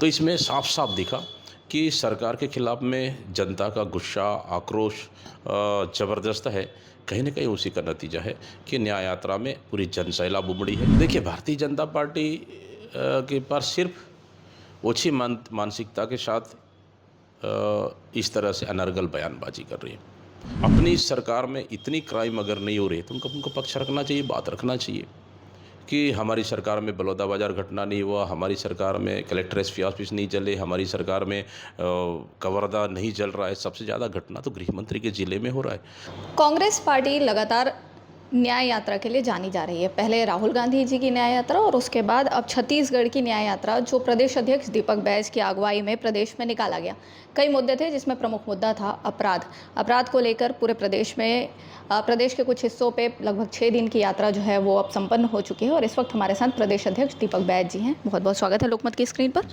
तो इसमें साफ साफ दिखा कि सरकार के खिलाफ में जनता का गुस्सा, आक्रोश ज़बरदस्त है। कहीं न कहीं उसी का नतीजा है कि न्याय यात्रा में पूरी जन सैलाब उमड़ी है। देखिए, भारतीय जनता पार्टी के पास सिर्फ ओछी मानसिकता के साथ इस तरह से अनर्गल बयानबाजी कर रही है। अपनी सरकार में इतनी क्राइम अगर नहीं हो रही तो उनको पक्ष रखना चाहिए, बात रखना चाहिए कि हमारी सरकार में बलौदाबाजार घटना नहीं हुआ, हमारी सरकार में कलेक्टर एसपी ऑफिस नहीं जले, हमारी सरकार में कवर्धा नहीं जल रहा है। सबसे ज़्यादा घटना तो गृह मंत्री के ज़िले में हो रहा है। कांग्रेस पार्टी लगातार न्याय यात्रा के लिए जानी जा रही है। पहले राहुल गांधी जी की न्याय यात्रा और उसके बाद अब छत्तीसगढ़ की न्याय यात्रा, जो प्रदेश अध्यक्ष दीपक बैज की अगुवाई में प्रदेश में निकाला गया। कई मुद्दे थे, जिसमें प्रमुख मुद्दा था अपराध को लेकर पूरे प्रदेश में प्रदेश के कुछ हिस्सों पे लगभग 6 दिन की यात्रा जो है वो अब संपन्न हो चुकी है। और इस वक्त हमारे साथ प्रदेश अध्यक्ष दीपक बैज जी हैं। बहुत बहुत स्वागत है लोकमत की स्क्रीन पर।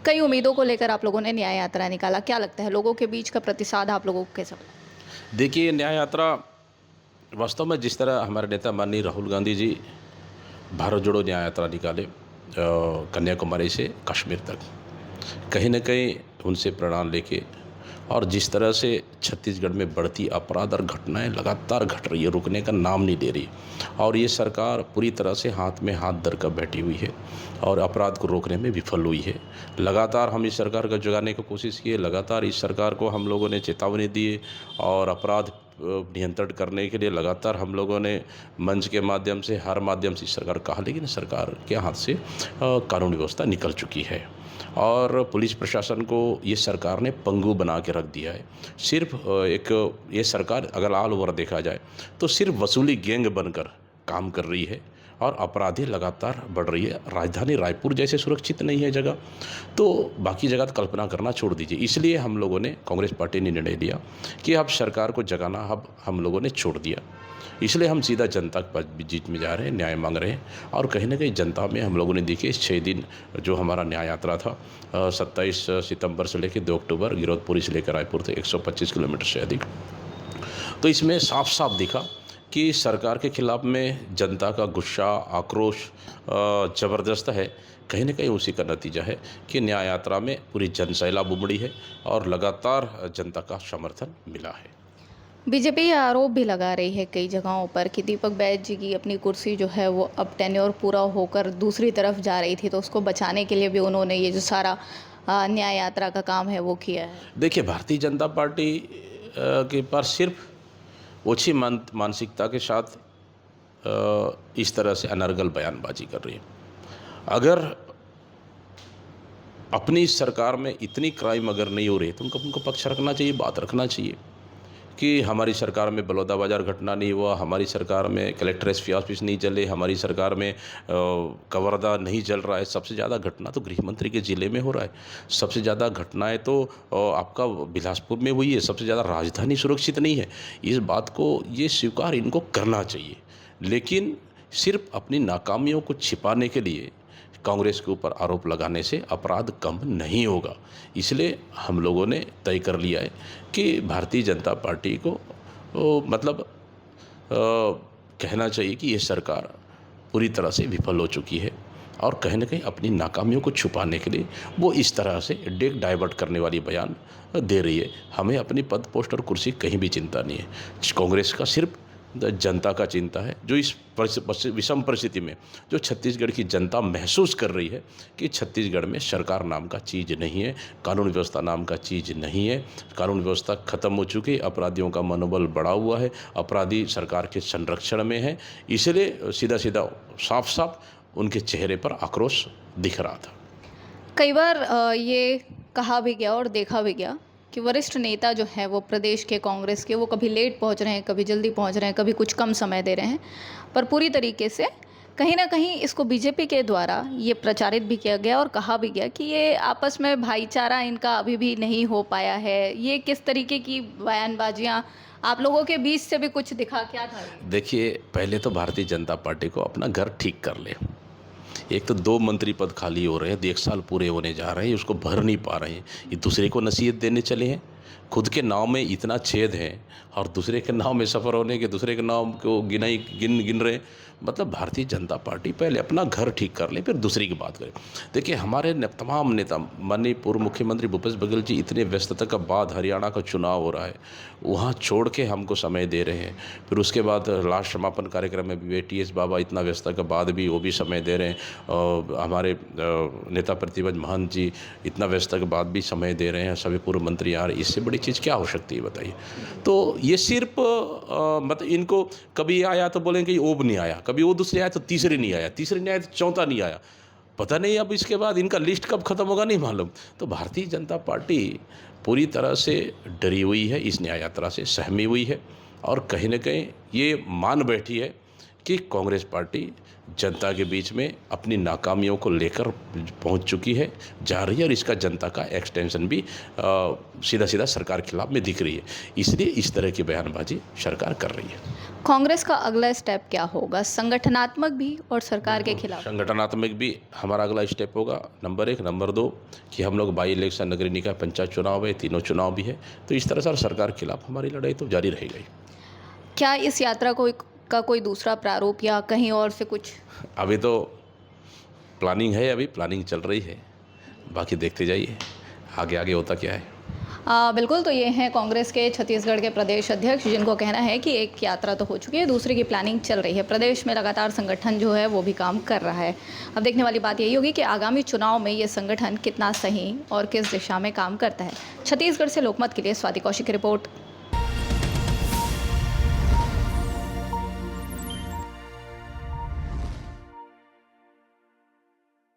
कई उम्मीदों को लेकर आप लोगों ने न्याय यात्रा निकाला, क्या लगता है लोगों के बीच का प्रतिसाद आप लोगों को कैसा? देखिए, न्याय यात्रा वास्तव में जिस तरह हमारे नेता माननीय राहुल गांधी जी भारत जोड़ो न्याय यात्रा निकाले कन्याकुमारी से कश्मीर तक, कहीं न कहीं उनसे प्रेरणा लेके, और जिस तरह से छत्तीसगढ़ में बढ़ती अपराध और घटनाएं लगातार घट रही है, रुकने का नाम नहीं दे रही, और ये सरकार पूरी तरह से हाथ में हाथ धर कर बैठी हुई है और अपराध को रोकने में विफल हुई है। लगातार हम इस सरकार को जगाने की कोशिश किए, लगातार इस सरकार को हम लोगों ने चेतावनी दी और अपराध नियंत्रण करने के लिए लगातार हम लोगों ने मंच के माध्यम से, हर माध्यम से इस सरकार कहा, लेकिन सरकार के हाथ से कानून व्यवस्था निकल चुकी है और पुलिस प्रशासन को ये सरकार ने पंगु बना के रख दिया है। सिर्फ ये सरकार अगर ऑल ओवर देखा जाए तो सिर्फ वसूली गैंग बनकर काम कर रही है और अपराधी लगातार बढ़ रही है। राजधानी रायपुर जैसे सुरक्षित नहीं है जगह, तो बाकी जगह तो कल्पना करना छोड़ दीजिए। इसलिए हम लोगों ने, कांग्रेस पार्टी ने निर्णय लिया कि अब सरकार को जगाना अब हम लोगों ने छोड़ दिया। इसलिए हम सीधा जनता के बीच में जा रहे हैं, न्याय मांग रहे हैं, और कहीं ना कहीं जनता में हम लोगों ने देखिए 6 दिन जो हमारा न्याय यात्रा था, 27 सितंबर से लेकर 2 अक्टूबर गिरौदपुरी से लेकर रायपुर तक 125 किलोमीटर से अधिक। तो इसमें साफ साफ दिखा कि सरकार के खिलाफ में जनता का गुस्सा, आक्रोश ज़बरदस्त है। कहीं न कहीं उसी का नतीजा है कि न्याय यात्रा में पूरी जन सैलाब उमड़ी है और लगातार जनता का समर्थन मिला है। बीजेपी ये आरोप भी लगा रही है कई जगहों पर कि दीपक बैज जी की अपनी कुर्सी जो है वो अब टेन्योर पूरा होकर दूसरी तरफ जा रही थी, तो उसको बचाने के लिए भी उन्होंने ये जो सारा न्याय यात्रा का काम है वो किया है। देखिए, भारतीय जनता पार्टी के पास सिर्फ ओछी मानसिकता के साथ इस तरह से अनर्गल बयानबाजी कर रही है। अगर अपनी सरकार में इतनी क्राइम अगर नहीं हो रही तो उनको पक्ष रखना चाहिए, बात रखना चाहिए कि हमारी सरकार में बलौदाबाजार घटना नहीं हुआ, हमारी सरकार में कलेक्टर एसपी ऑफिस नहीं जले, हमारी सरकार में कवर्धा नहीं जल रहा है। सबसे ज़्यादा घटना तो गृह मंत्री के ज़िले में हो रहा है। सबसे ज़्यादा घटनाएं तो आपका बिलासपुर में हुई है। सबसे ज़्यादा राजधानी सुरक्षित नहीं है। इस बात को ये स्वीकार इनको करना चाहिए, लेकिन सिर्फ अपनी नाकामियों को छिपाने के लिए कांग्रेस के ऊपर आरोप लगाने से अपराध कम नहीं होगा। इसलिए हम लोगों ने तय कर लिया है कि भारतीय जनता पार्टी को कहना चाहिए कि ये सरकार पूरी तरह से विफल हो चुकी है और कहीं ना कहीं अपनी नाकामियों को छुपाने के लिए वो इस तरह से डेक डाइवर्ट करने वाली बयान दे रही है। हमें अपनी पद, पोस्ट और कुर्सी कहीं भी चिंता नहीं है। कांग्रेस का सिर्फ जनता का चिंता है, जो इस विषम परिस्थिति में जो छत्तीसगढ़ की जनता महसूस कर रही है कि छत्तीसगढ़ में सरकार नाम का चीज़ नहीं है, कानून व्यवस्था नाम का चीज़ नहीं है। कानून व्यवस्था खत्म हो चुकी है, अपराधियों का मनोबल बढ़ा हुआ है, अपराधी सरकार के संरक्षण में है। इसलिए सीधा सीधा साफ साफ उनके चेहरे पर आक्रोश दिख रहा था। कई बार ये कहा भी गया और देखा भी गया कि वरिष्ठ नेता जो हैं वो प्रदेश के कांग्रेस के, वो कभी लेट पहुंच रहे हैं, कभी जल्दी पहुंच रहे हैं, कभी कुछ कम समय दे रहे हैं, पर पूरी तरीके से कहीं ना कहीं इसको बीजेपी के द्वारा ये प्रचारित भी किया गया और कहा भी गया कि ये आपस में भाईचारा इनका अभी भी नहीं हो पाया है। ये किस तरीके की बयानबाजियां आप लोगों के बीच से भी कुछ दिखा, क्या था ये? देखिए, पहले तो भारतीय जनता पार्टी को अपना घर ठीक कर ले। एक तो 2 मंत्री पद खाली हो रहे हैं, 1 साल पूरे होने जा रहे हैं, उसको भर नहीं पा रहे हैं। ये दूसरे को नसीहत देने चले हैं। खुद के नाव में इतना छेद है और दूसरे के नाव में सफ़र होने के, दूसरे के नाव को गिन रहे हैं। मतलब भारतीय जनता पार्टी पहले अपना घर ठीक कर ले, फिर दूसरी की बात करें। देखिए, हमारे तमाम नेता, माननीय पूर्व मुख्यमंत्री भूपेश बघेल जी इतने व्यस्तता के बाद हरियाणा का चुनाव हो रहा है, वहाँ छोड़ के हमको समय दे रहे हैं। फिर उसके बाद लास्ट समापन कार्यक्रम में भी टीएस बाबा इतना व्यस्तता के बाद भी वो भी समय दे रहे हैं, और हमारे नेता प्रतिपक्ष महंत जी इतना व्यस्तता के बाद भी समय दे रहे हैं, सभी पूर्व मंत्री आ रहे हैं। इससे बड़ी चीज़ क्या हो सकती है बताइए। तो ये सिर्फ मतलब इनको कभी आया तो बोलेंगे वो भी नहीं आया, कभी वो दूसरे आया तो तीसरे नहीं आया, तीसरे नहीं आया तो चौथा नहीं आया, पता नहीं अब इसके बाद इनका लिस्ट कब खत्म होगा नहीं मालूम। तो भारतीय जनता पार्टी पूरी तरह से डरी हुई है, इस न्याय यात्रा से सहमी हुई है, और कहीं न कहीं ये मान बैठी है कि कांग्रेस पार्टी जनता के बीच में अपनी नाकामियों को लेकर पहुंच चुकी है, जा रही है, और इसका जनता का एक्सटेंशन भी सीधा सीधा सरकार के खिलाफ में दिख रही है। इसलिए इस तरह की बयानबाजी सरकार कर रही है। कांग्रेस का अगला स्टेप क्या होगा, संगठनात्मक भी और सरकार के खिलाफ? संगठनात्मक भी हमारा अगला स्टेप होगा, नंबर 1। नंबर 2 कि हम लोग बाई इलेक्शन, नगरीय निकाय, पंचायत चुनाव है, तीनों चुनाव भी है, तो इस तरह से सरकार के खिलाफ हमारी लड़ाई तो जारी रहेगी। क्या इस यात्रा का कोई दूसरा प्रारूप या कहीं और से कुछ? अभी तो प्लानिंग है, अभी प्लानिंग चल रही है, बाकी देखते जाइए आगे आगे होता क्या है। बिल्कुल, तो ये हैं कांग्रेस के छत्तीसगढ़ के प्रदेश अध्यक्ष, जिनको कहना है कि एक यात्रा तो हो चुकी है, दूसरे की प्लानिंग चल रही है। प्रदेश में लगातार संगठन जो है वो भी काम कर रहा है। अब देखने वाली बात यही होगी कि आगामी चुनाव में ये संगठन कितना सही और किस दिशा में काम करता है। छत्तीसगढ़ से लोकमत के लिए स्वाति कौशिक की रिपोर्ट।